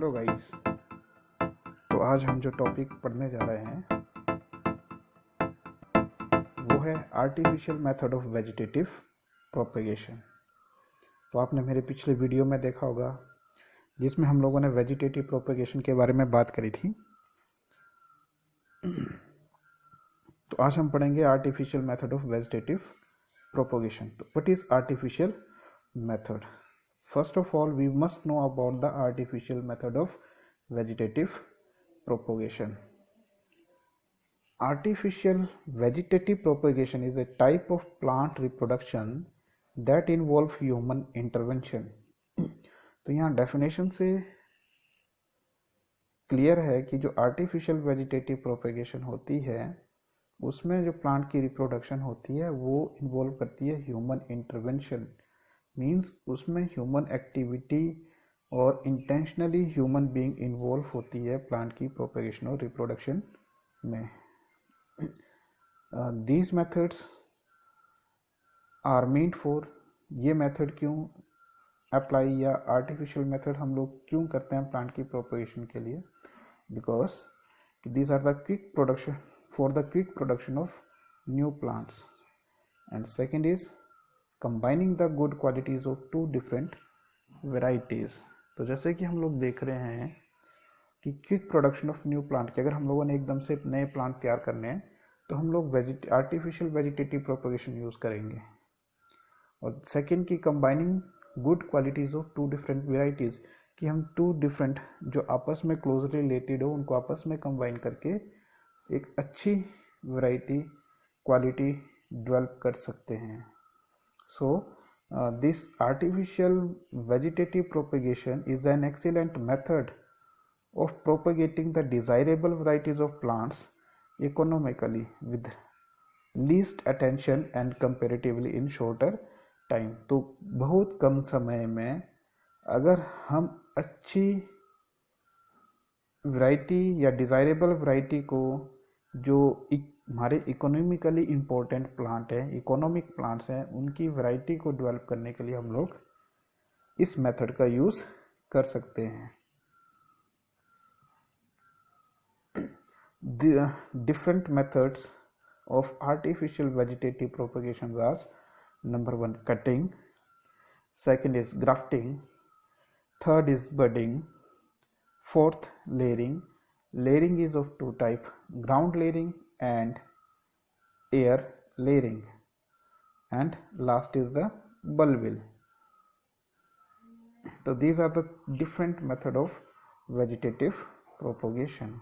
Hello guys. तो आज हम जो टॉपिक पढ़ने जा रहे हैं वो है artificial method of vegetative propagation. तो आपने मेरे पिछले वीडियो में देखा होगा जिसमें हम लोगों ने वेजिटेटिव प्रोपेगेशन के बारे में बात करी थी। तो आज हम पढ़ेंगे artificial method of vegetative propagation. तो what is artificial method? First of all, we must know about the artificial method of vegetative propagation. Artificial vegetative propagation is a type of plant reproduction that involve human intervention. तो यहाँ definition से clear है कि जो artificial vegetative propagation होती है उसमें जो प्लांट की रिप्रोडक्शन होती है वो इन्वॉल्व करती है ह्यूमन इंटरवेंशन। मीन्स उसमें ह्यूमन एक्टिविटी और इंटेंशनली ह्यूमन बीइंग इन्वॉल्व होती है प्लांट की प्रोपेगेशन और रिप्रोडक्शन में। These methods are meant for, ये मेथड क्यों अप्लाई या आर्टिफिशियल मेथड हम लोग क्यों करते हैं प्लांट की प्रोपेगेशन के लिए? Because these are the quick production for the quick production of new plants, and second is combining the good qualities of two different varieties. तो जैसे कि हम लोग देख रहे हैं कि quick production of new plant के अगर हम लोगों ने एकदम से नए प्लांट तैयार करने हैं तो हम लोग आर्टिफिशियल वेजिटेटिव प्रोपेगेशन यूज करेंगे। और सेकेंड की combining good qualities of two different varieties, कि हम टू डिफरेंट जो आपस में क्लोजली रिलेटेड हो उनको आपस में कंबाइन करके एक अच्छी वेराइटी क्वालिटी डेवलप कर सकते हैं। So, this artificial vegetative propagation is an excellent method of propagating the desirable varieties of plants economically with least attention and comparatively in shorter time। तो बहुत कम समय में अगर हम अच्छी वैरायटी या डिज़ायरेबल वैरायटी को जो हमारे इकोनॉमिकली इम्पोर्टेंट प्लांट है, इकोनॉमिक प्लांट्स हैं, उनकी वैरायटी को डेवलप करने के लिए हम लोग इस मेथड का यूज कर सकते हैं। Different methods of artificial vegetative propagation are: number 1 cutting, second is grafting, third is budding, fourth layering. Layering is of two types: ground layering and air layering, and last is the bulbil. So these are the different method of vegetative propagation.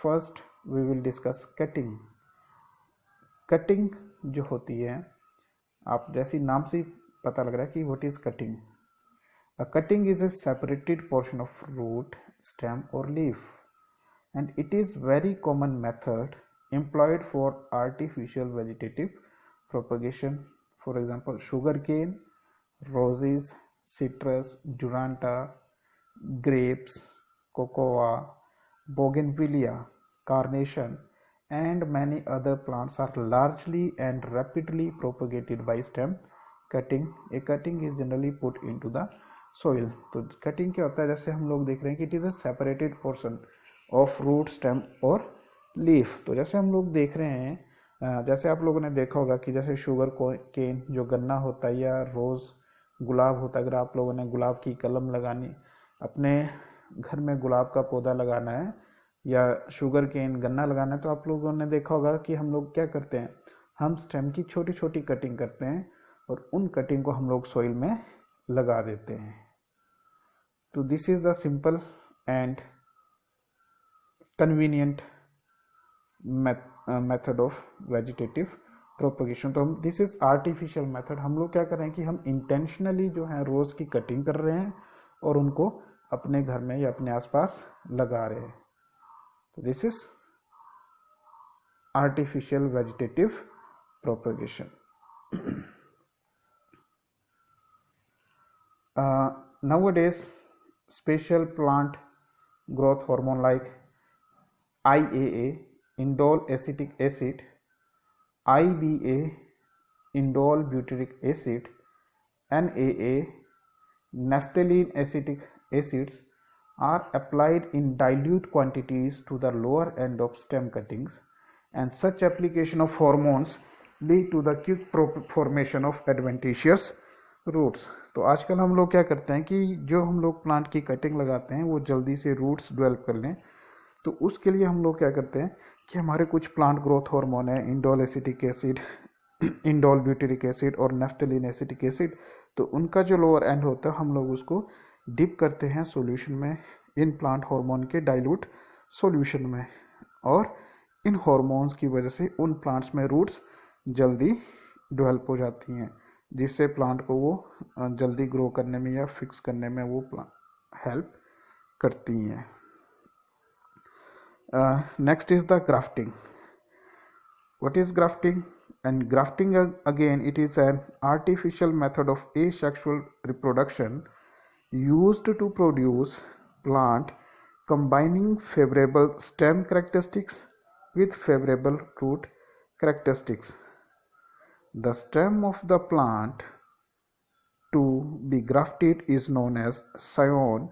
First we will discuss cutting. Cutting जो होती है, आप जैसी नाम से पता लग रहा है कि what is cutting. A cutting is a separated portion of root, stem or leaf, and it is very common method employed for artificial vegetative propagation. For example, sugarcane, roses, citrus, duranta, grapes, cocoa, bougainvillea, carnation, and many other plants are largely and rapidly propagated by stem cutting. A cutting is generally put into the soil. तो cutting क्या होता है? जैसे हम लोग देख रहे हैं कि it is a separated portion of root, stem और लीफ। तो जैसे हम लोग देख रहे हैं, जैसे आप लोगों ने देखा होगा कि जैसे शुगर केन जो गन्ना होता है या रोज़ गुलाब होता है, अगर आप लोगों ने गुलाब की कलम लगानी, अपने घर में गुलाब का पौधा लगाना है या शुगर केन गन्ना लगाना है, तो आप लोगों ने देखा होगा कि हम लोग क्या करते हैं, हम स्टेम की छोटी छोटी कटिंग करते हैं और उन कटिंग को हम लोग सॉइल में लगा देते हैं। तो this is the simple and convenient method of vegetative propagation. तो हम दिस इज आर्टिफिशियल मेथड। हम लोग क्या कर रहे हैं कि हम इंटेंशनली जो है रोज की कटिंग कर रहे हैं और उनको अपने घर में या अपने आसपास लगा रहे हैं। तो this is artificial vegetative propagation. Nowadays special plant growth hormone like IAA, indole acetic acid, IBA, indole butyric acid, NAA, naphthalene acetic acids are applied in dilute quantities to the lower end of stem cuttings, and such application of hormones lead to the quick formation of adventitious roots. तो आजकल हम लोग क्या करते हैं कि जो हम लोग प्लांट की कटिंग लगाते हैं वो जल्दी से रूट्स डेवलप कर लें, तो उसके लिए हम लोग क्या करते हैं कि हमारे कुछ प्लांट ग्रोथ हार्मोन है, indole acetic acid, indole butyric acid और नेफ्थलीन एसिटिक एसिड, तो उनका जो लोअर एंड होता है हम लोग उसको डिप करते हैं सॉल्यूशन में, इन प्लांट हार्मोन के डाइल्यूट सॉल्यूशन में, और इन हार्मोन्स की वजह से उन प्लांट्स में रूट्स जल्दी डेवलप हो जाती हैं, जिससे प्लांट को वो जल्दी ग्रो करने में या फिक्स करने में वो हेल्प करती हैं. Next is the grafting. What is grafting? And grafting again, it is an artificial method of asexual reproduction used to produce plant combining favorable stem characteristics with favorable root characteristics. The stem of the plant to be grafted is known as scion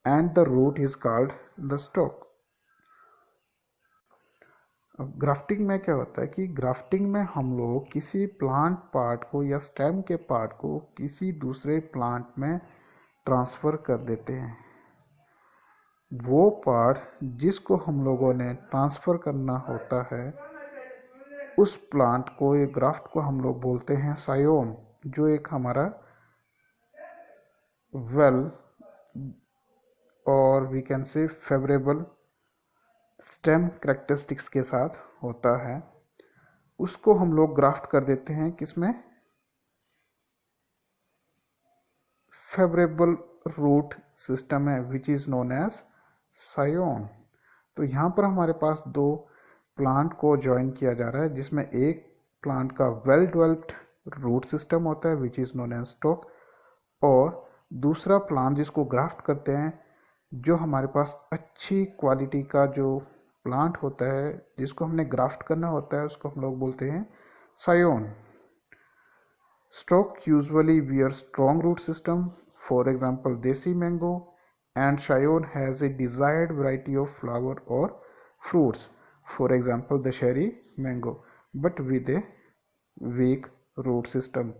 and the root is called the stalk. अब grafting में क्या होता है कि grafting में हम लोग किसी प्लांट पार्ट को या स्टेम के पार्ट को किसी दूसरे प्लांट में ट्रांसफ़र कर देते हैं. वो पार्ट जिसको हम लोगों ने ट्रांसफ़र करना होता है उस प्लांट को, ये ग्राफ्ट को हम लोग बोलते हैं सायोन, जो एक हमारा वेल और we can say favourable stem characteristics के साथ होता है. उसको हम लोग ग्राफ्ट कर देते हैं किसमें, फेवरेबल रूट सिस्टम है which is known as scion. तो यहाँ पर हमारे पास दो प्लांट को ज्वाइन किया जा रहा है, जिसमें एक प्लांट का वेल डेवलप्ड रूट सिस्टम होता है which is known as stock, और दूसरा प्लांट जिसको ग्राफ्ट करते हैं जो हमारे पास अच्छी क्वालिटी का जो प्लांट होता है जिसको हमने ग्राफ्ट करना होता है उसको हम लोग बोलते हैं scion. Stock usually wear strong root system, for example देसी mango, and scion has a desired variety of flower और fruits, for example Dussehri mango, but with a weak root system.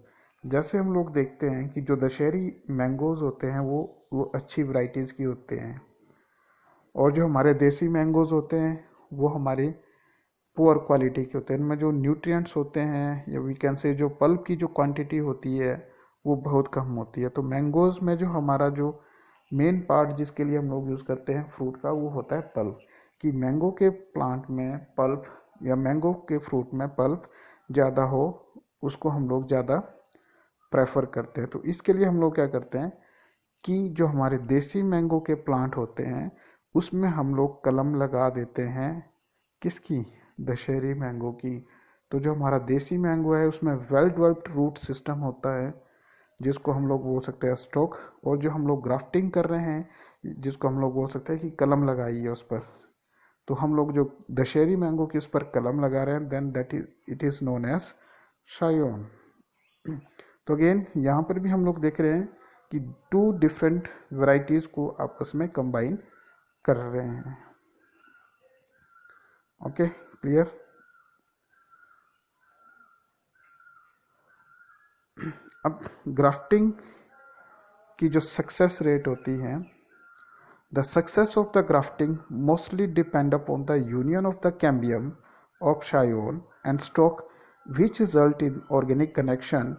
जैसे हम लोग देखते हैं कि जो दशहरी मैंगोज़ होते हैं वो अच्छी वैरायटीज़ की होते हैं, और जो हमारे देसी मैंगोज़ होते हैं वो हमारे पुअर क्वालिटी के होते हैं. इनमें जो न्यूट्रिएंट्स होते हैं या वी कैन से जो पल्प की जो क्वांटिटी होती है वो बहुत कम होती है. तो मैंगोज़ में जो हमारा जो मेन पार्ट जिसके लिए हम लोग यूज़ करते हैं फ्रूट का वो होता है पल्प, कि मैंगो के प्लांट में पल्प या मैंगो के फ्रूट में पल्प ज़्यादा हो, उसको हम लोग ज़्यादा प्रेफर करते हैं. तो इसके लिए हम लोग क्या करते हैं कि जो हमारे देसी मैंगो के प्लांट होते हैं उसमें हम लोग कलम लगा देते हैं किसकी, दशहरी मैंगो की. तो जो हमारा देसी मैंगो है उसमें वेल डेवलप्ड रूट सिस्टम होता है जिसको हम लोग बोल सकते हैं स्टॉक, और जो हम लोग ग्राफ्टिंग कर रहे हैं जिसको हम लोग बोल सकते हैं कि कलम लगाई है उस पर. तो हम लोग जो दशहरी मैंगो की उस पर कलम लगा रहे हैं then that is it is known as scion. तो अगेन यहाँ पर भी हम लोग देख रहे हैं कि टू डिफरेंट वैरायटीज़ को आपस में कंबाइन कर रहे हैं. Okay, clear. अब ग्राफ्टिंग की जो सक्सेस रेट होती है, the success of the grafting mostly depend upon the union of the cambium of scion and stock which result in organic connection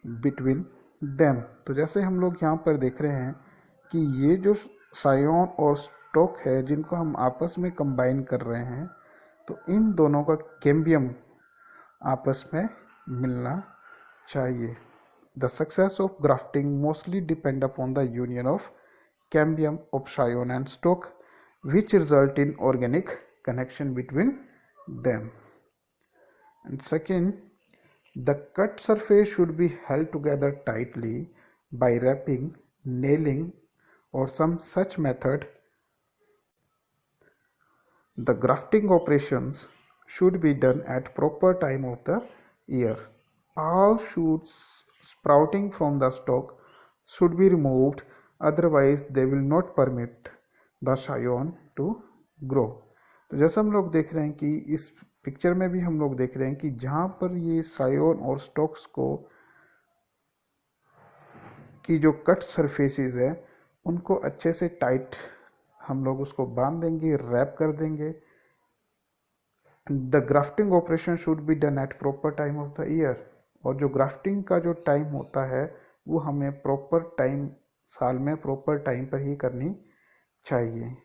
between them. तो जैसे हम लोग यहाँ पर देख रहे हैं कि ये जो सायोन और स्टॉक है जिनको हम आपस में कंबाइन कर रहे हैं, तो इन दोनों का कैम्बियम आपस में मिलना चाहिए. The success of grafting mostly depend upon the union of cambium of scion and stalk which result in organic connection between them. And second, the cut surface should be held together tightly by wrapping, nailing or some such method. The grafting operations should be done at proper time of the year. All shoots sprouting from the stalk should be removed, otherwise they will not permit the scion to grow. तो जैसा हम लोग देख रहे हैं कि इस picture में भी हम लोग देख रहे हैं कि जहाँ पर ये सायोन और स्टॉक्स को की जो कट सरफेसेस है उनको अच्छे से टाइट हम लोग उसको बांध देंगे, रैप कर देंगे। The grafting operation should be done at proper time of the year. और जो ग्राफ्टिंग का जो टाइम होता है वो हमें प्रॉपर टाइम, साल में प्रॉपर टाइम पर ही करनी चाहिए।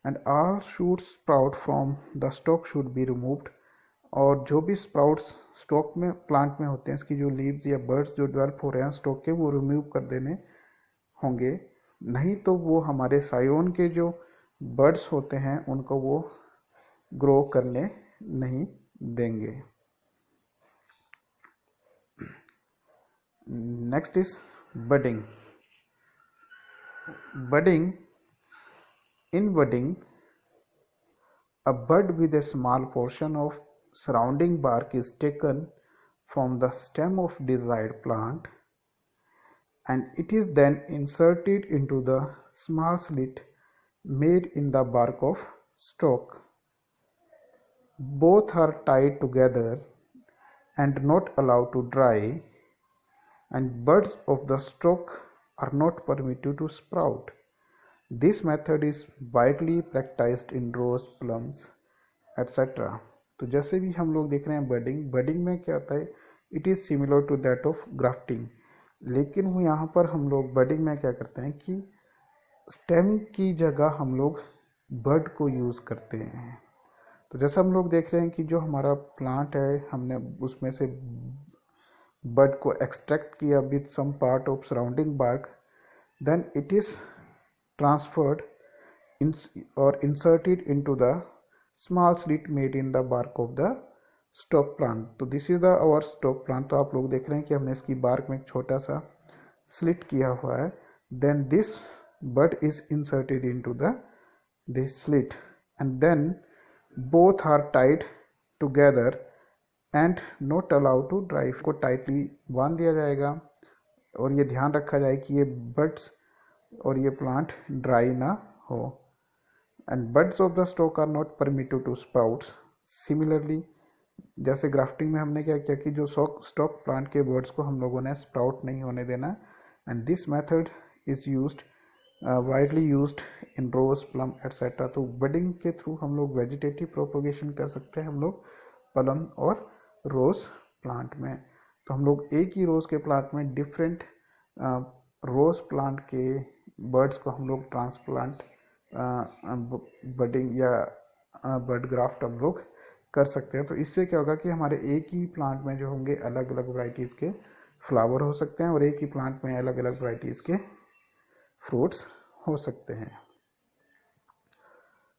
And all shoots sprout from the stock should be removed. और जो भी स्प्राउट्स स्टॉक में, प्लांट में होते हैं, इसकी जो लीव्स या बर्ड्स जो डेवलप हो रहे हैं स्टॉक के, वो रिमूव कर देने होंगे, नहीं तो वो हमारे सायोन के जो बर्ड्स होते हैं उनको वो ग्रो करने नहीं देंगे। Next is budding. Budding, in budding, a bud with a small portion of surrounding bark is taken from the stem of desired plant and it is then inserted into the small slit made in the bark of stalk. Both are tied together and not allowed to dry, and buds of the stalk are not permitted to sprout. This method is widely practiced in rose, plums, etc. तो जैसे भी हम लोग देख रहे हैं budding में क्या होता है, it is similar to that of grafting. लेकिन वो यहाँ पर हम लोग बडिंग में क्या करते हैं कि स्टेम की जगह हम लोग बड को यूज़ करते हैं। तो जैसा हम लोग देख रहे हैं कि जो हमारा प्लांट है, हमने उसमें से बड को एक्सट्रैक्ट किया with some part of surrounding bark, then it is transferred or inserted into the small slit made in the bark of the stalk plant. तो this is the our stalk plant। तो आप लोग देख रहे हैं कि हमने इसकी बार्क में एक छोटा सा स्लिट किया हुआ है। then this bud is inserted into the this slit and then both are tied together and not allowed to dry। को टाइटली बांध दिया जाएगा और ये ध्यान रखा जाए कि ये बड्स और ये प्लांट ड्राई ना हो। And buds of the stock are not permitted to sprouts. Similarly जैसे ग्राफ्टिंग में हमने क्या किया कि जो स्टॉक प्लांट के बर्ड्स को हम लोगों ने स्प्राउट नहीं होने देना। And this method is used widely used in rose, plum etcetera. तो बडिंग के थ्रू हम लोग वेजिटेटिव प्रोपोगेशन कर सकते हैं हम लोग प्लम और रोज प्लांट में। तो हम लोग एक ही रोज के प्लांट में डिफरेंट रोज प्लांट के बर्ड्स को हम लोग ट्रांसप्लांट, बडिंग या बर्ड ग्राफ्ट हम लोग कर सकते हैं। तो इससे क्या होगा कि हमारे एक ही प्लांट में जो होंगे अलग अलग वैरायटीज़ के फ्लावर हो सकते हैं और एक ही प्लांट में अलग अलग वैरायटीज़ के फ्रूट्स हो सकते हैं।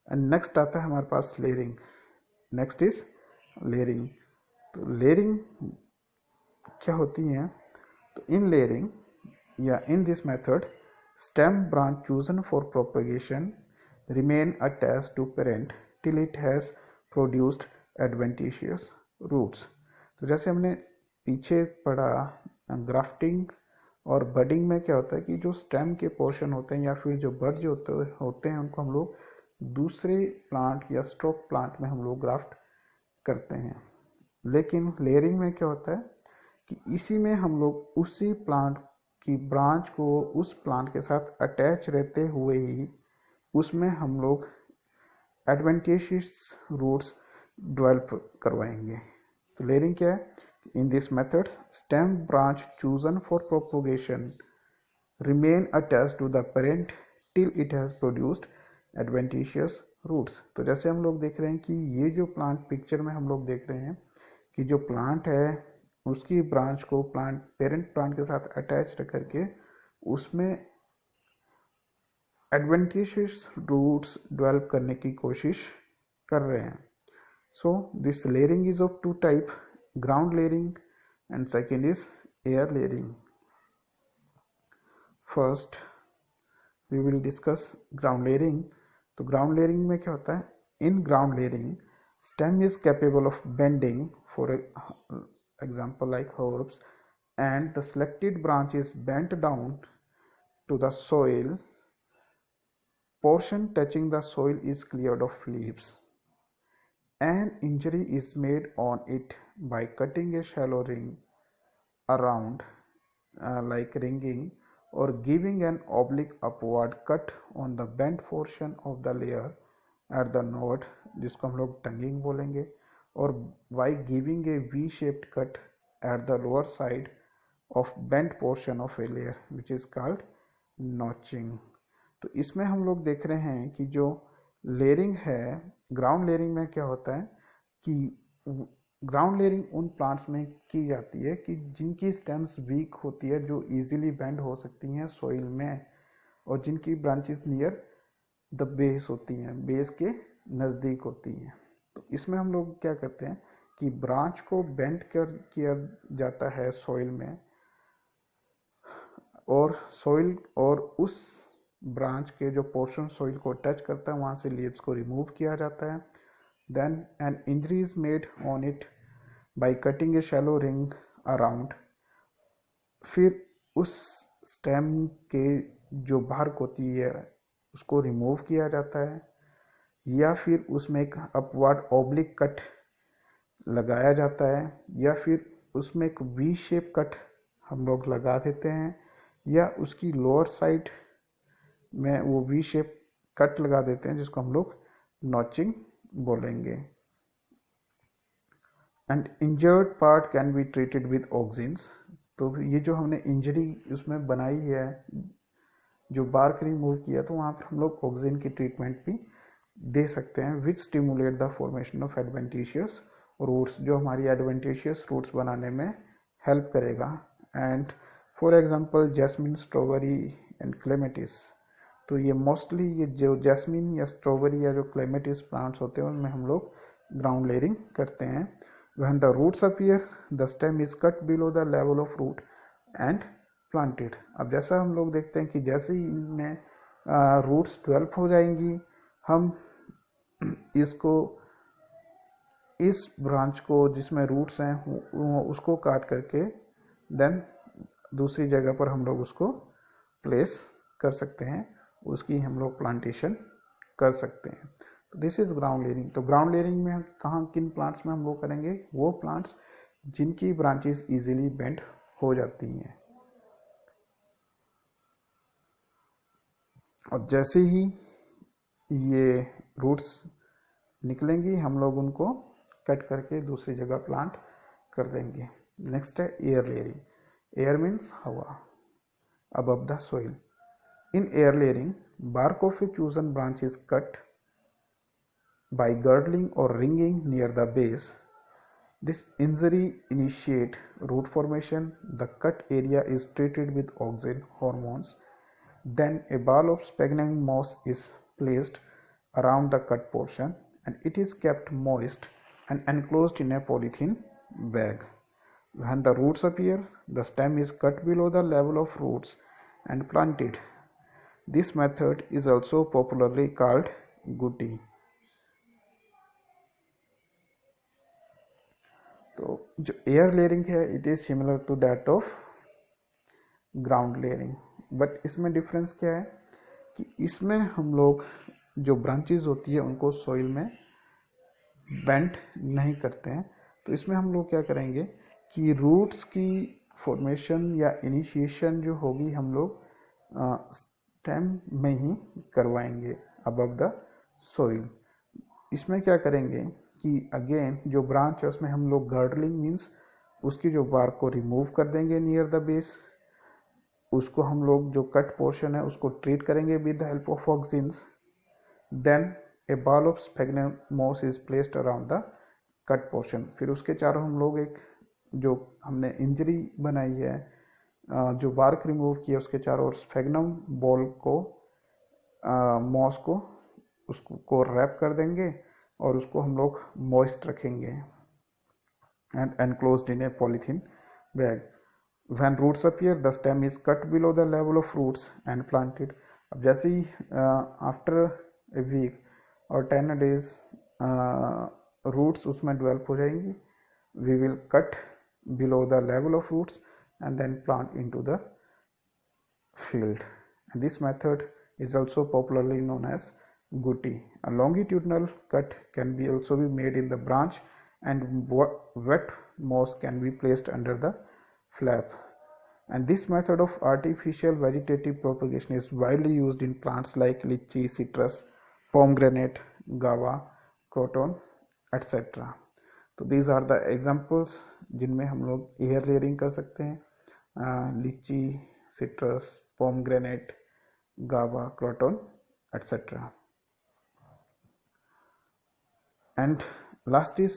एंड नेक्स्ट आता है हमारे पास लेयरिंग। Next is layering. तो लेयरिंग क्या होती है? तो इन लेयरिंग या इन this method stem branch chosen for propagation remain attached to parent till it has produced adventitious roots। तो जैसे हमने पीछे पढ़ा ग्राफ्टिंग और बडिंग में क्या होता है कि जो स्टेम के पोर्शन होते हैं या फिर जो बड जो होते हैं उनको हम लोग दूसरे प्लांट या स्टॉक प्लांट में हम लोग ग्राफ्ट करते हैं। लेकिन लेयरिंग में क्या होता है कि इसी में हम लोग उसी प्लांट की ब्रांच को उस प्लांट के साथ अटैच रहते हुए ही उसमें हम लोग एडवेंटिशियस रूट्स डेवलप करवाएंगे। तो लेयरिंग क्या है? In this method stem branch chosen for propagation remain attached to the parent till it has produced adventitious roots. तो जैसे हम लोग देख रहे हैं कि ये जो प्लांट पिक्चर में हम लोग देख रहे हैं कि जो प्लांट है उसकी ब्रांच को प्लांट पेरेंट प्लांट के साथ अटैच रख करके उसमें एडवेंटिशियस रूट्स डेवलप करने की कोशिश कर रहे हैं। So this layering is of two type, ground layering and second is air layering. First we will discuss ground layering. तो ग्राउंड लेयरिंग में क्या होता है? In ground layering stem is capable of bending for example like herbs and the selected branch is bent down to the soil portion touching the soil is cleared of leaves. An injury is made on it by cutting a shallow ring around, like ringing, or giving an oblique upward cut on the bent portion of the layer at the node, जिसको हम लोग टंगिंग बोलेंगे, और by giving a V-shaped cut at the lower side of bent portion of a layer which is called notching. तो इसमें हम लोग देख रहे हैं कि जो लेयरिंग है, ग्राउंड लेयरिंग में क्या होता है कि ग्राउंड लेयरिंग उन प्लांट्स में की जाती है कि जिनकी स्टेम्स वीक होती है, जो इजीली बेंड हो सकती हैं सॉइल में, और जिनकी ब्रांचेस नियर द बेस होती हैं, बेस के नज़दीक होती हैं। तो इसमें हम लोग क्या करते हैं कि ब्रांच को बेंड किया जाता है सॉइल में, और सॉइल और उस ब्रांच के जो पोर्शन सॉइल को टच करता है वहाँ से लीव्स को रिमूव किया जाता है। Then an injury is made on it by cutting a shallow ring around. फिर उस स्टेम के जो बार्क होती है उसको रिमूव किया जाता है, या फिर उसमें एक अपवर्ड ऑब्लिक कट लगाया जाता है, या फिर उसमें एक वी शेप कट हम लोग लगा देते हैं, या उसकी लोअर साइड में वो वी शेप कट लगा देते हैं जिसको हम लोग नॉचिंग बोलेंगे। And injured part can be treated with auxins. तो ये जो हमने इंजरी उसमें बनाई है, जो बार्क रिमूव किया, तो वहाँ पर हम लोग ऑक्सिन की ट्रीटमेंट भी दे सकते हैं, which stimulate the formation of adventitious roots, जो हमारी एडवेंटिशियस रूट्स बनाने में हेल्प करेगा। And for example jasmine, strawberry and clematis. तो ये मोस्टली ये जो जैस्मिन या स्ट्रॉबेरी या जो क्लेमेटिस प्लांट्स होते हैं उनमें हम लोग ग्राउंड लेयरिंग करते हैं। When the roots appear the stem is cut below the level of root and planted. अब जैसा हम लोग देखते हैं कि जैसे ही इनमें रूट्स डेवलप हो जाएंगी, हम इसको, इस ब्रांच को जिसमें रूट्स हैं उसको काट करके देन दूसरी जगह पर हम लोग उसको प्लेस कर सकते हैं, उसकी हम लोग प्लांटेशन कर सकते हैं। तो दिस इज ग्राउंड लेयरिंग। तो ग्राउंड लेयरिंग में कहाँ किन प्लांट्स में हम लोग करेंगे? वो प्लांट्स जिनकी ब्रांचेस इजीली बेंड हो जाती हैं, और जैसे ही ये रूट्स निकलेंगी हम लोग उनको कट करके दूसरी जगह प्लांट कर देंगे। नेक्स्ट है एयर लेयरिंग। एयर मीन्स हवा above the soil. In air layering, bark of a chosen branch is cut by girdling or ringing near the base. This injury initiates root formation. The cut area is treated with auxin hormones. Then a ball of sphagnum moss is placed around the cut portion, and it is kept moist and enclosed in a polythene bag. When the roots appear, the stem is cut below the level of roots and planted. This method is also popularly called gutty. तो जो air layering है it is similar to that of ground layering, but इसमें difference क्या है कि इसमें हम लोग जो ब्रांचेस होती है उनको सॉइल में बेंड नहीं करते हैं। तो इसमें हम लोग क्या करेंगे कि रूट्स की फॉर्मेशन या इनिशिएशन जो होगी हम लोग स्टेम में ही करवाएंगे अबव द सॉइल। इसमें क्या करेंगे कि अगेन जो ब्रांच है उसमें हम लोग गर्डलिंग मीन्स उसकी जो बार्क को रिमूव कर देंगे नियर द बेस, उसको हम लोग जो कट पोर्शन है उसको ट्रीट करेंगे with the help of auxins. Then a ball of sphagnum moss is placed around the cut portion. फिर उसके चारों हम लोग एक जो हमने इंजरी बनाई है, जो बार्क रिमूव किया उसके चारों ओर स्फैग्नम बॉल को, मॉस को, उसको रैप कर देंगे और उसको हम लोग मॉइस्ट रखेंगे and enclosed in a polythene bag. When roots appear the stem is cut below the level of roots and planted. अब जैसे ही आफ्टर ए वीक और 10 days रूट्स उसमें डेवलप हो जाएंगी, we will cut below the level of roots and then plant into the field. And this method is also popularly known as gutti. A longitudinal cut can be also be made in the branch, and wet moss can be placed under the flap. And this method of artificial vegetative propagation is widely used in plants like lychee, citrus, pomegranate, guava, croton, etc. तो these are the examples जिनमें हम लोग air layering कर सकते हैं, लीची, citrus, pomegranate, गावा, croton, etc. And last is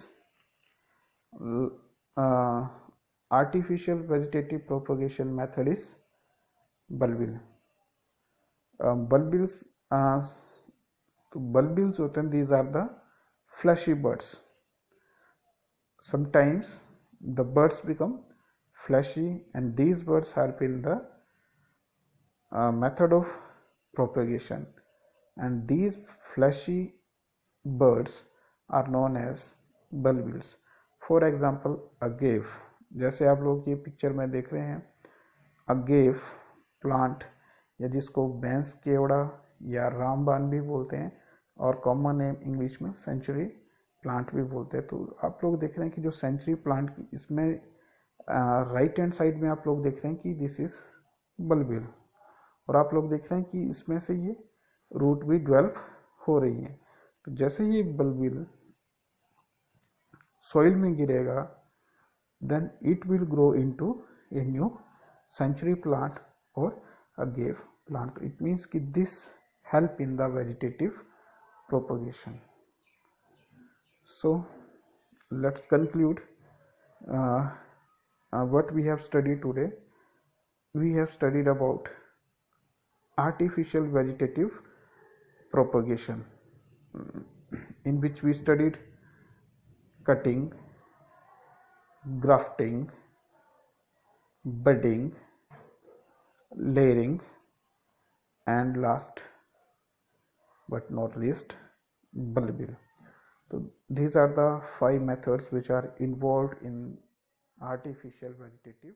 artificial vegetative propagation method is bulbil. Bulbils, तो bulbils होते हैं, these are the fleshy birds. Sometimes the birds become fleshy, and these birds help in the method of propagation, and these fleshy birds are known as bulbils. For example, agave, जैसे आप लोग ये picture में देख रहे हैं, agave plant, या जिसको बैंस केवड़ा या रामबान भी बोलते हैं, और कॉमन नेम इंग्लिश में सेंचुरी प्लांट भी बोलते हैं. तो आप लोग देख रहे हैं कि जो सेंचुरी प्लांट की, इसमें राइट हैंड साइड में आप लोग देख रहे हैं कि दिस इज बल्बिल, और आप लोग देख रहे हैं कि इसमें से ये रूट भी डेवलप हो रही है. तो जैसे ये बल्बिल सॉइल में गिरेगा, then it will grow into a new century plant और agave plant. It means कि this help in the vegetative propagation. So let's conclude what we have studied today. We have studied about artificial vegetative propagation, in which we studied cutting, grafting, budding, layering, and last but not least, bulbil. So these are the 5 methods which are involved in artificial vegetative